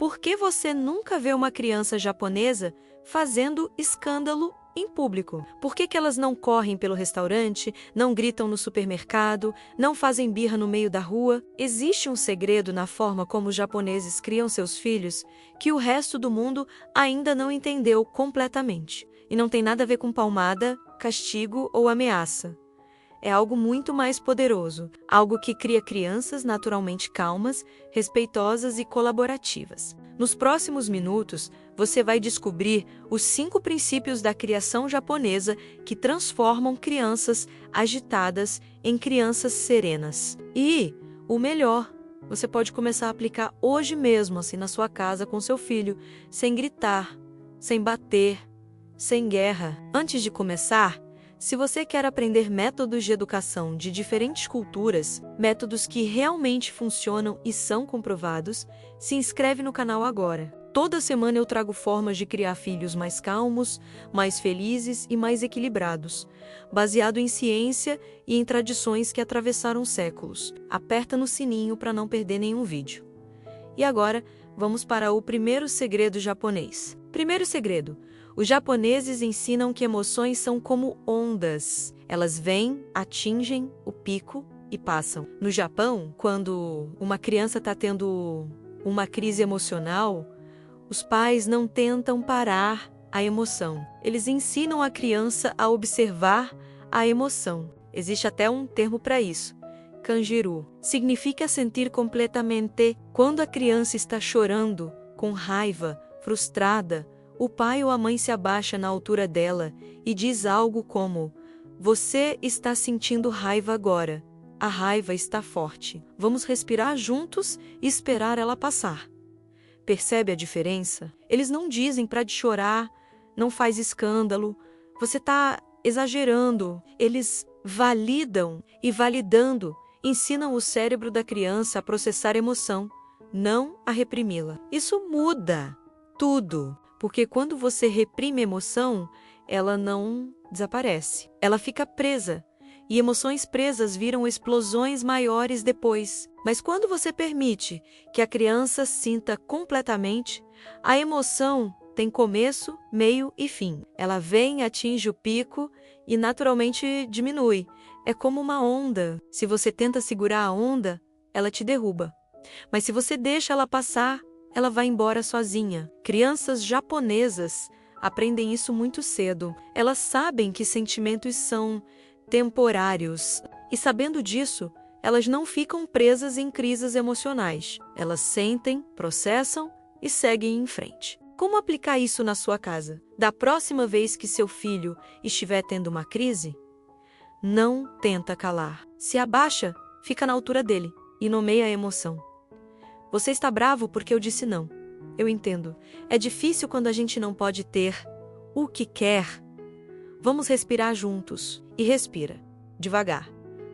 Por que você nunca vê uma criança japonesa fazendo escândalo em público? Por que elas não correm pelo restaurante, não gritam no supermercado, não fazem birra no meio da rua? Existe um segredo na forma como os japoneses criam seus filhos que o resto do mundo ainda não entendeu completamente. E não tem nada a ver com palmada, castigo ou ameaça. É algo muito mais poderoso, algo que cria crianças naturalmente calmas, respeitosas e colaborativas. Nos próximos minutos, você vai descobrir os 5 princípios da criação japonesa que transformam crianças agitadas em crianças serenas. E, o melhor, você pode começar a aplicar hoje mesmo, assim, na sua casa com seu filho, sem gritar, sem bater, sem guerra. Antes de começar, se você quer aprender métodos de educação de diferentes culturas, métodos que realmente funcionam e são comprovados, se inscreve no canal agora. Toda semana eu trago formas de criar filhos mais calmos, mais felizes e mais equilibrados, baseado em ciência e em tradições que atravessaram séculos. Aperta no sininho para não perder nenhum vídeo. E agora, vamos para o primeiro segredo japonês. Primeiro segredo. Os japoneses ensinam que emoções são como ondas. Elas vêm, atingem o pico e passam. No Japão, quando uma criança está tendo uma crise emocional, os pais não tentam parar a emoção. Eles ensinam a criança a observar a emoção. Existe até um termo para isso. Kanjiru. Significa sentir completamente. Quando a criança está chorando, com raiva, frustrada, o pai ou a mãe se abaixa na altura dela e diz algo como: "Você está sentindo raiva agora. A raiva está forte. Vamos respirar juntos e esperar ela passar." Percebe a diferença? Eles não dizem para de chorar, não faz escândalo, você está exagerando. Eles validam e, validando, ensinam o cérebro da criança a processar emoção, não a reprimi-la. Isso muda tudo. Porque quando você reprime a emoção, ela não desaparece. Ela fica presa. E emoções presas viram explosões maiores depois. Mas quando você permite que a criança sinta completamente, a emoção tem começo, meio e fim. Ela vem, atinge o pico e naturalmente diminui. É como uma onda. Se você tenta segurar a onda, ela te derruba. Mas se você deixa ela passar, ela vai embora sozinha. Crianças japonesas aprendem isso muito cedo. Elas sabem que sentimentos são temporários. E sabendo disso, elas não ficam presas em crises emocionais. Elas sentem, processam e seguem em frente. Como aplicar isso na sua casa? Da próxima vez que seu filho estiver tendo uma crise, não tenta calar. Se abaixa, fica na altura dele e nomeia a emoção. Você está bravo porque eu disse não. Eu entendo. É difícil quando a gente não pode ter o que quer. Vamos respirar juntos. E respira. Devagar.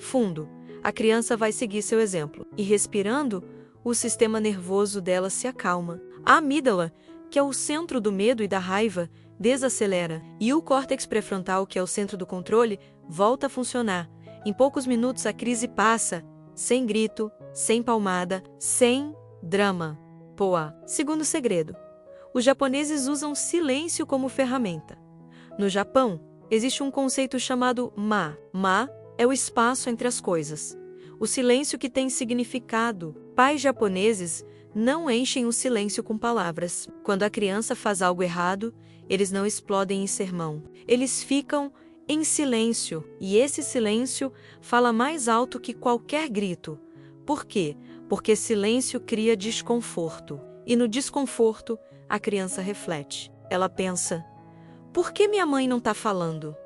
Fundo. A criança vai seguir seu exemplo. E respirando, o sistema nervoso dela se acalma. A amígdala, que é o centro do medo e da raiva, desacelera. E o córtex pré-frontal, que é o centro do controle, volta a funcionar. Em poucos minutos a crise passa, sem grito, sem palmada, sem drama. Poa. Segundo segredo. Os japoneses usam silêncio como ferramenta. No Japão, existe um conceito chamado ma. Ma é o espaço entre as coisas. O silêncio que tem significado. Pais japoneses não enchem o silêncio com palavras. Quando a criança faz algo errado, eles não explodem em sermão. Eles ficam em silêncio. E esse silêncio fala mais alto que qualquer grito. Por quê? Porque silêncio cria desconforto. E no desconforto, a criança reflete. Ela pensa: por que minha mãe não está falando?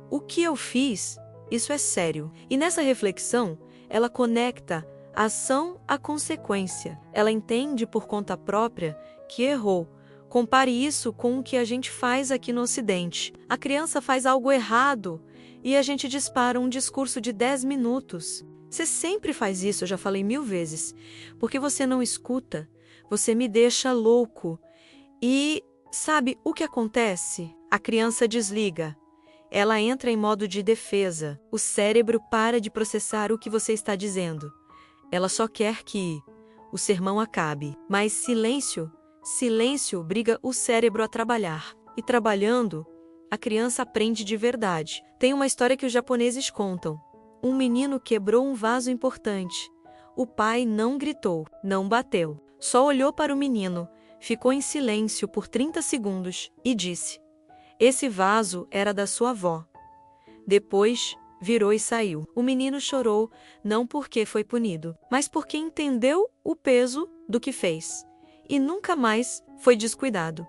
O que eu fiz? Isso é sério. E nessa reflexão, ela conecta a ação à consequência. Ela entende por conta própria que errou. Compare isso com o que a gente faz aqui no Ocidente. A criança faz algo errado e a gente dispara um discurso de 10 minutos. Você sempre faz isso, eu já falei 1000 vezes. Porque você não escuta, você me deixa louco. E sabe o que acontece? A criança desliga. Ela entra em modo de defesa. O cérebro para de processar o que você está dizendo. Ela só quer que o o sermão acabe. Mas silêncio, silêncio obriga o cérebro a trabalhar. E trabalhando, a criança aprende de verdade. Tem uma história que os japoneses contam. Um menino quebrou um vaso importante. O pai não gritou, não bateu. Só olhou para o menino, ficou em silêncio por 30 segundos e disse: "Esse vaso era da sua avó." Depois, virou e saiu. O menino chorou, não porque foi punido, mas porque entendeu o peso do que fez. E nunca mais foi descuidado.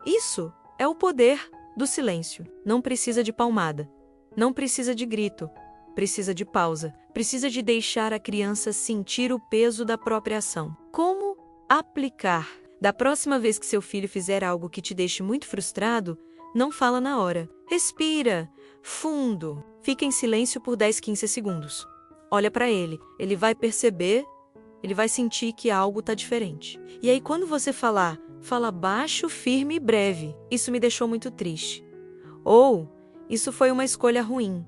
Isso é o poder do silêncio. Não precisa de palmada. Não precisa de grito. Precisa de pausa. Precisa de deixar a criança sentir o peso da própria ação. Como aplicar? Da próxima vez que seu filho fizer algo que te deixe muito frustrado, não fala na hora. Respira fundo. Fica em silêncio por 10, 15 segundos. Olha para ele. Ele vai perceber, ele vai sentir que algo está diferente. E aí quando você falar, fala baixo, firme e breve. Isso me deixou muito triste. Ou, isso foi uma escolha ruim.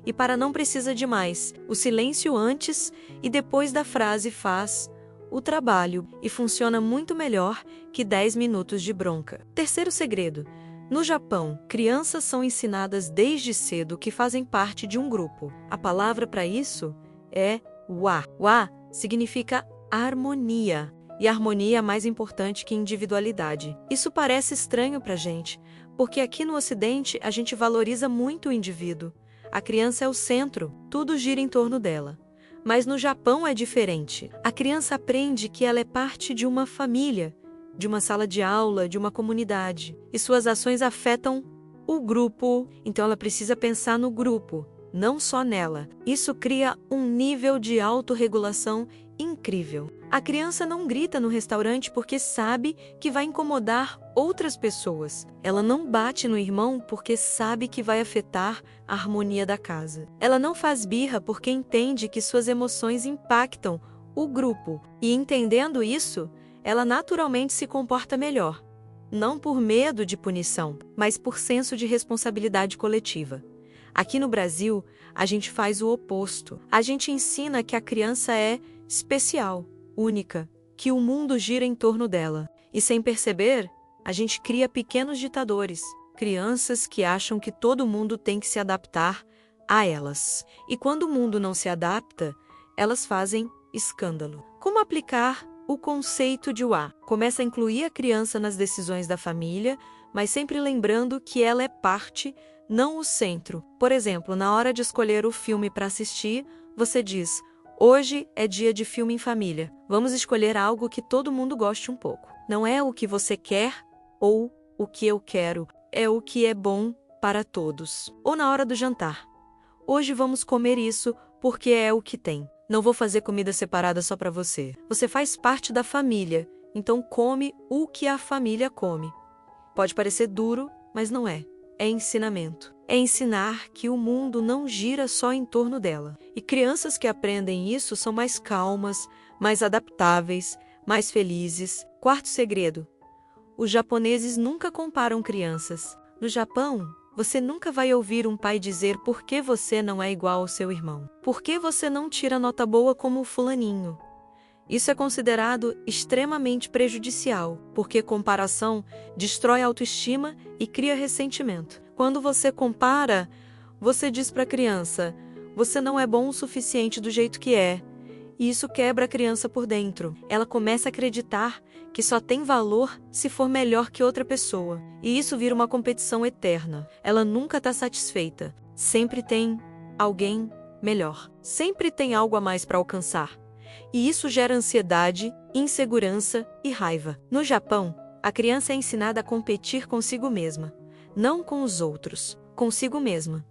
E para não precisa de mais, o silêncio antes e depois da frase faz o trabalho e funciona muito melhor que 10 minutos de bronca. Terceiro segredo. No Japão, crianças são ensinadas desde cedo que fazem parte de um grupo. A palavra para isso é wa. Wa significa harmonia. E harmonia é mais importante que individualidade. Isso parece estranho para a gente, porque aqui no Ocidente a gente valoriza muito o indivíduo. A criança é o centro, tudo gira em torno dela. Mas no Japão é diferente. A criança aprende que ela é parte de uma família, de uma sala de aula, de uma comunidade. E suas ações afetam o grupo, então ela precisa pensar no grupo, não só nela. Isso cria um nível de autorregulação incrível. A criança não grita no restaurante porque sabe que vai incomodar outras pessoas. Ela não bate no irmão porque sabe que vai afetar a harmonia da casa. Ela não faz birra porque entende que suas emoções impactam o grupo. E entendendo isso, ela naturalmente se comporta melhor. Não por medo de punição, mas por senso de responsabilidade coletiva. Aqui no Brasil, a gente faz o oposto. A gente ensina que a criança é especial, única, que o mundo gira em torno dela. E sem perceber, a gente cria pequenos ditadores, crianças que acham que todo mundo tem que se adaptar a elas. E quando o mundo não se adapta, elas fazem escândalo. Como aplicar o conceito de wa? Começa a incluir a criança nas decisões da família, mas sempre lembrando que ela é parte, não o centro. Por exemplo, na hora de escolher o filme para assistir, você diz: "Hoje é dia de filme em família. Vamos escolher algo que todo mundo goste um pouco." Não é o que você quer ou o que eu quero, é o que é bom para todos. Ou na hora do jantar: "Hoje vamos comer isso porque é o que tem. Não vou fazer comida separada só para você. Você faz parte da família, então come o que a família come." Pode parecer duro, mas não é. É ensinamento. É ensinar que o mundo não gira só em torno dela. E crianças que aprendem isso são mais calmas, mais adaptáveis, mais felizes. Quarto segredo. Os japoneses nunca comparam crianças. No Japão, você nunca vai ouvir um pai dizer por que você não é igual ao seu irmão. Por que você não tira nota boa como o fulaninho? Isso é considerado extremamente prejudicial, porque comparação destrói a autoestima e cria ressentimento. Quando você compara, você diz para a criança: "Você não é bom o suficiente do jeito que é." E isso quebra a criança por dentro. Ela começa a acreditar que só tem valor se for melhor que outra pessoa. E isso vira uma competição eterna. Ela nunca está satisfeita. Sempre tem alguém melhor. Sempre tem algo a mais para alcançar. E isso gera ansiedade, insegurança e raiva. No Japão, a criança é ensinada a competir consigo mesma, não com os outros, consigo mesma.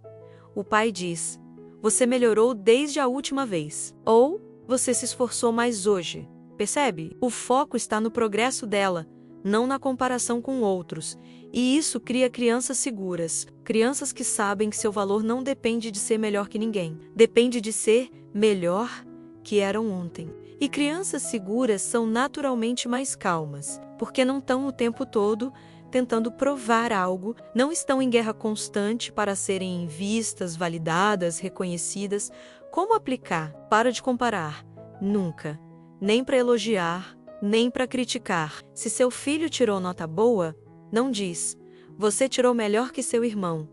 O pai diz: "Você melhorou desde a última vez." Ou: "Você se esforçou mais hoje." Percebe? O foco está no progresso dela, não na comparação com outros. E isso cria crianças seguras, crianças que sabem que seu valor não depende de ser melhor que ninguém, depende de ser melhor que eram ontem. E crianças seguras são naturalmente mais calmas, porque não estão o tempo todo tentando provar algo, não estão em guerra constante para serem vistas, validadas, reconhecidas. Como aplicar? Para de comparar. Nunca. nem para elogiar, nem para criticar. Se seu filho tirou nota boa, não diz: você tirou melhor que seu irmão.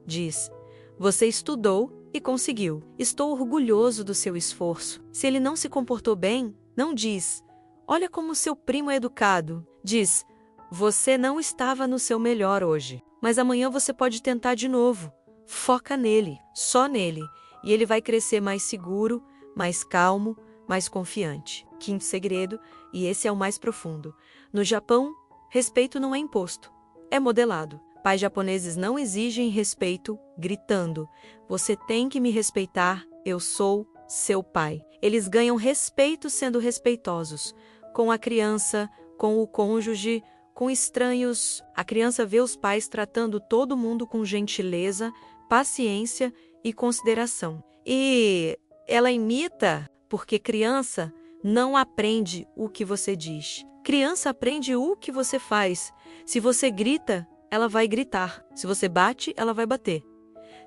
Diz: você estudou e conseguiu. Estou orgulhoso do seu esforço. Se ele não se comportou bem, não diz: olha como seu primo é educado. Diz: você não estava no seu melhor hoje, mas amanhã você pode tentar de novo. Foca nele, só nele, e ele vai crescer mais seguro, mais calmo, mais confiante. Quinto segredo, e esse é o mais profundo. No Japão, respeito não é imposto, é modelado. Pais japoneses não exigem respeito gritando: você tem que me respeitar, eu sou seu pai. Eles ganham respeito sendo respeitosos, com a criança, com o cônjuge, com estranhos. A criança vê os pais tratando todo mundo com gentileza, paciência e consideração. E ela imita, porque criança não aprende o que você diz. Criança aprende o que você faz. Se você grita, ela vai gritar. Se você bate, ela vai bater.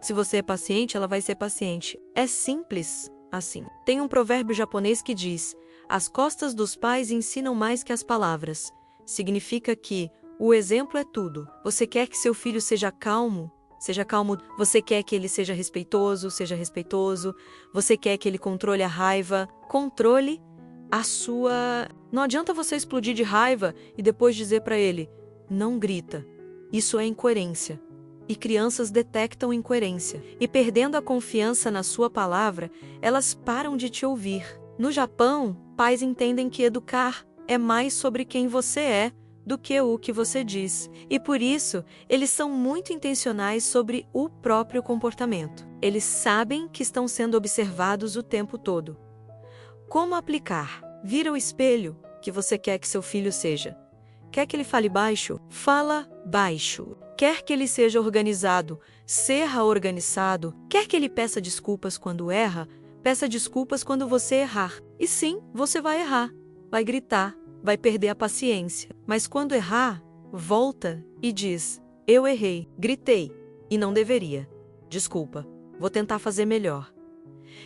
Se você é paciente, ela vai ser paciente. É simples assim. Tem um provérbio japonês que diz: as costas dos pais ensinam mais que as palavras. Significa que o exemplo é tudo. Você quer que seu filho seja calmo? Seja calmo. Você quer que ele seja respeitoso? Seja respeitoso. Você quer que ele controle a raiva? Controle a sua... Não adianta você explodir de raiva e depois dizer para ele: não grita. Isso é incoerência. E crianças detectam incoerência. E perdendo a confiança na sua palavra, elas param de te ouvir. No Japão, pais entendem que educar é mais sobre quem você é do que o que você diz. E por isso, eles são muito intencionais sobre o próprio comportamento. Eles sabem que estão sendo observados o tempo todo. Como aplicar? Vira o espelho que você quer que seu filho seja. Quer que ele fale baixo? Fala baixo. Quer que ele seja organizado? Seja organizado. Quer que ele peça desculpas quando erra? Peça desculpas quando você errar. E sim, você vai errar. Vai gritar, vai perder a paciência. Mas quando errar, volta e diz: eu errei, gritei e não deveria. Desculpa, vou tentar fazer melhor.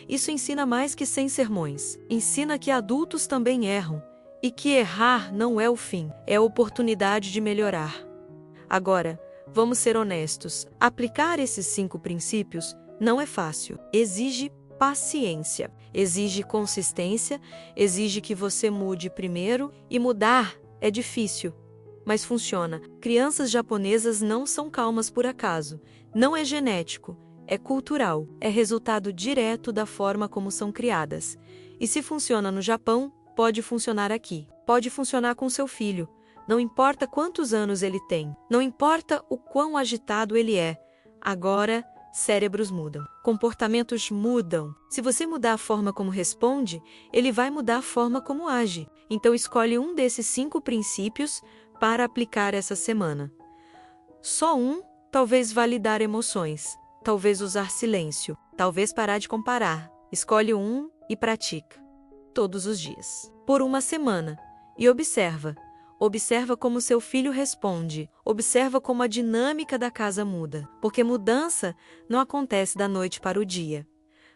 Isso ensina mais que 100 sermões. Ensina que adultos também erram e que errar não é o fim, é a oportunidade de melhorar. Agora, vamos ser honestos. Aplicar esses 5 princípios não é fácil. Exige paciência, exige consistência, exige que você mude primeiro, e mudar é difícil, mas funciona. Crianças japonesas não são calmas por acaso. Não é genético, é cultural, é resultado direto da forma como são criadas. E se funciona no Japão, pode funcionar aqui. Pode funcionar com seu filho. Não importa quantos anos ele tem, não importa o quão agitado ele é. Agora, cérebros mudam, comportamentos mudam. Se você mudar a forma como responde, ele vai mudar a forma como age. Então escolhe um desses 5 princípios para aplicar essa semana. Só um, talvez validar emoções, talvez usar silêncio, talvez parar de comparar. Escolhe um e pratica. Todos os dias. Por uma semana. E observa. Observa como seu filho responde. Observa como a dinâmica da casa muda. Porque mudança não acontece da noite para o dia,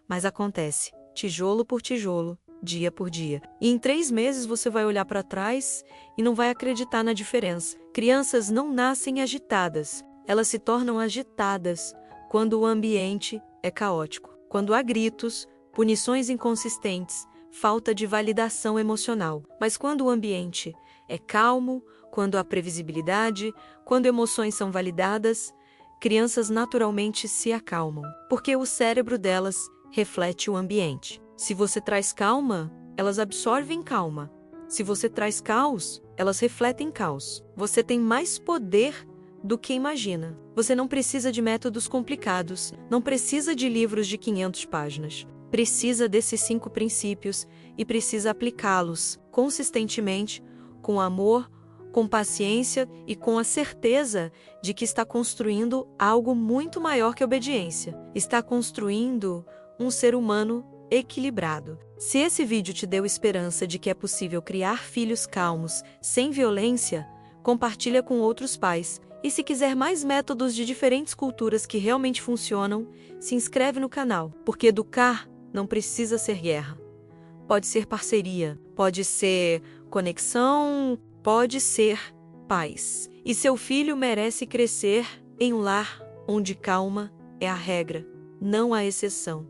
mas acontece tijolo por tijolo, dia por dia. E em 3 meses você vai olhar para trás e não vai acreditar na diferença. Crianças não nascem agitadas. Elas se tornam agitadas quando o ambiente é caótico. Quando há gritos, punições inconsistentes, falta de validação emocional. Mas quando o ambiente é calmo, quando há previsibilidade, quando emoções são validadas, crianças naturalmente se acalmam, porque o cérebro delas reflete o ambiente. Se você traz calma, elas absorvem calma. Se você traz caos, elas refletem caos. Você tem mais poder do que imagina. Você não precisa de métodos complicados, não precisa de livros de 500 páginas. Precisa desses 5 princípios e precisa aplicá-los consistentemente, com amor, com paciência e com a certeza de que está construindo algo muito maior que obediência. Está construindo um ser humano equilibrado. Se esse vídeo te deu esperança de que é possível criar filhos calmos, sem violência, compartilha com outros pais. E se quiser mais métodos de diferentes culturas que realmente funcionam, se inscreve no canal, porque educar não precisa ser guerra. pode ser parceria, pode ser conexão, pode ser paz. E seu filho merece crescer em um lar onde calma é a regra, não a exceção.